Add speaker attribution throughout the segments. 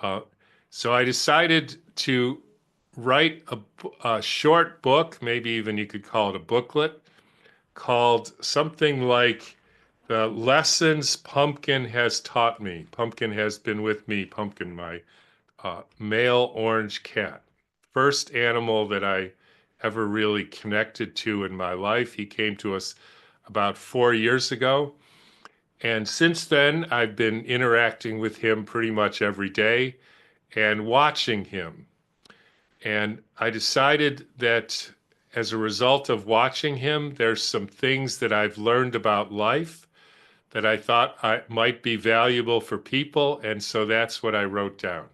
Speaker 1: Uh, so I decided to write a short book, maybe even you could call it a booklet, called something like The Lessons Pumpkin Has Taught Me. Pumpkin has been with me, Pumpkin, my male orange cat. First animal that I ever really connected to in my life. He came to us about 4 years ago. And since then, I've been interacting with him pretty much every day and watching him. And I decided that as a result of watching him, there's some things that I've learned about life that I thought might be valuable for people. And so that's what I wrote down.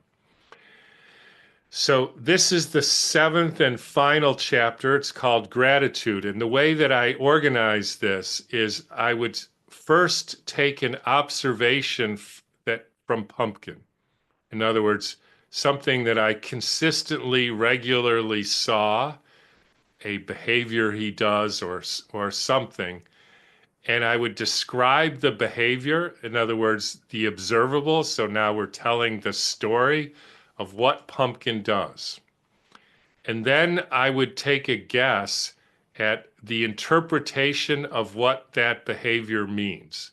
Speaker 1: So this is the seventh and final chapter. It's called Gratitude. And the way that I organize this is I would first take an observation that from Pumpkin. In other words, something that I consistently, regularly saw, a behavior he does or something, and I would describe the behavior, in other words, the observable. So now we're telling the story of what Pumpkin does. And then I would take a guess at the interpretation of what that behavior means.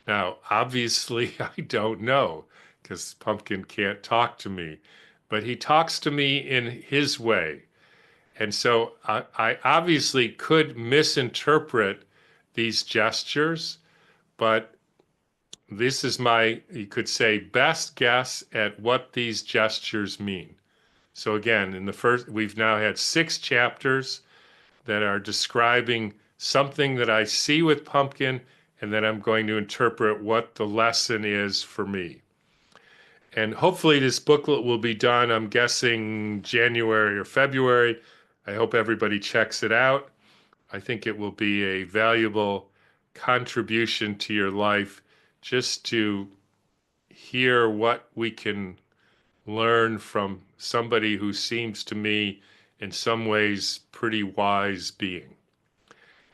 Speaker 1: Now, obviously, I don't know because Pumpkin can't talk to me, but he talks to me in his way. And so I obviously could misinterpret these gestures, but this is my, you could say, best guess at what these gestures mean. So again, in the first, we've now had 6 chapters that are describing something that I see with Pumpkin, and then I'm going to interpret what the lesson is for me. And hopefully this booklet will be done, I'm guessing January or February. I hope everybody checks it out. I think it will be a valuable contribution to your life just to hear what we can learn from somebody who seems to me in some ways pretty wise being.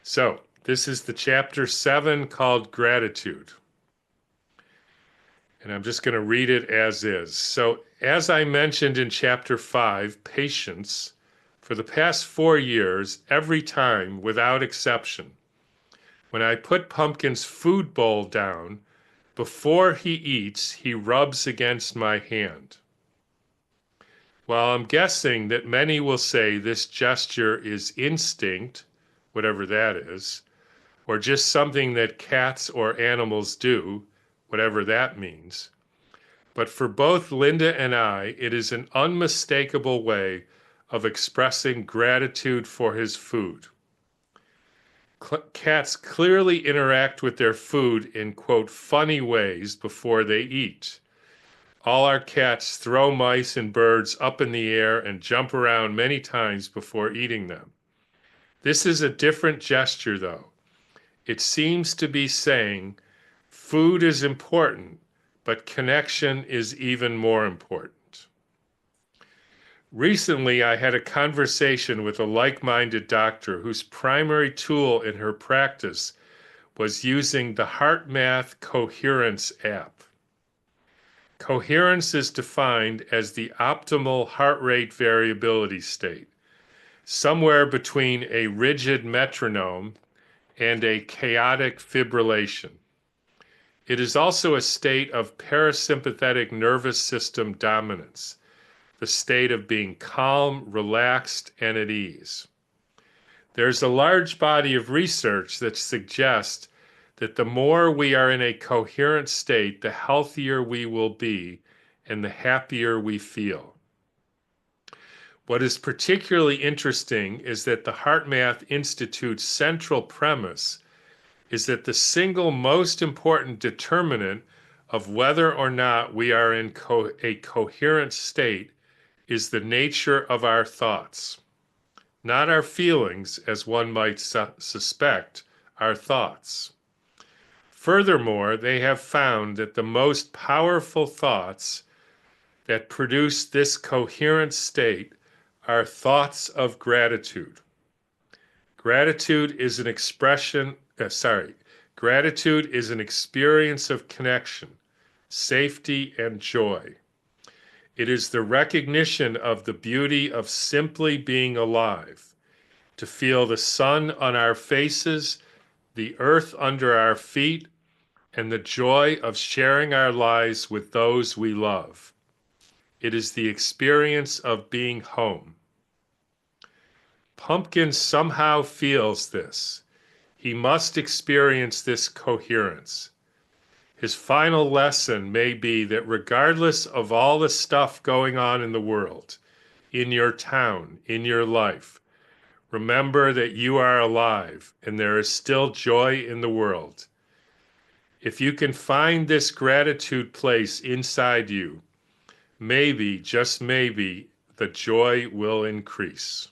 Speaker 1: So this is the chapter 7 called Gratitude. And I'm just going to read it as is. So as I mentioned in chapter 5, patience, for the past 4 years, every time, without exception, when I put Pumpkin's food bowl down, before he eats, he rubs against my hand. While I'm guessing that many will say this gesture is instinct, whatever that is, or just something that cats or animals do, whatever that means. But for both Linda and I, it is an unmistakable way of expressing gratitude for his food. Cats clearly interact with their food in, quote, funny ways before they eat. All our cats throw mice and birds up in the air and jump around many times before eating them. This is a different gesture, though. It seems to be saying food is important, but connection is even more important. Recently, I had a conversation with a like-minded doctor whose primary tool in her practice was using the HeartMath Coherence app. Coherence is defined as the optimal heart rate variability state, somewhere between a rigid metronome and a chaotic fibrillation. It is also a state of parasympathetic nervous system dominance, the state of being calm, relaxed, and at ease. There's a large body of research that suggests that the more we are in a coherent state, the healthier we will be and the happier we feel. What is particularly interesting is that the HeartMath Institute's central premise is that the single most important determinant of whether or not we are in a coherent state is the nature of our thoughts. Not our feelings, as one might suspect, our thoughts. Furthermore, they have found that the most powerful thoughts that produce this coherent state are thoughts of gratitude. Gratitude is an gratitude is an experience of connection, safety, and joy. It is the recognition of the beauty of simply being alive, to feel the sun on our faces, the earth under our feet, and the joy of sharing our lives with those we love. It is the experience of being home. Pumpkin somehow feels this. He must experience this coherence. His final lesson may be that regardless of all the stuff going on in the world, in your town, in your life, remember that you are alive and there is still joy in the world. If you can find this gratitude place inside you, maybe, just maybe, the joy will increase.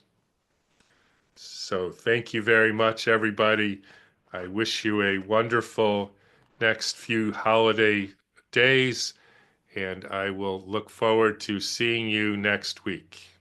Speaker 1: So thank you very much, everybody. I wish you a wonderful next few holiday days, and I will look forward to seeing you next week.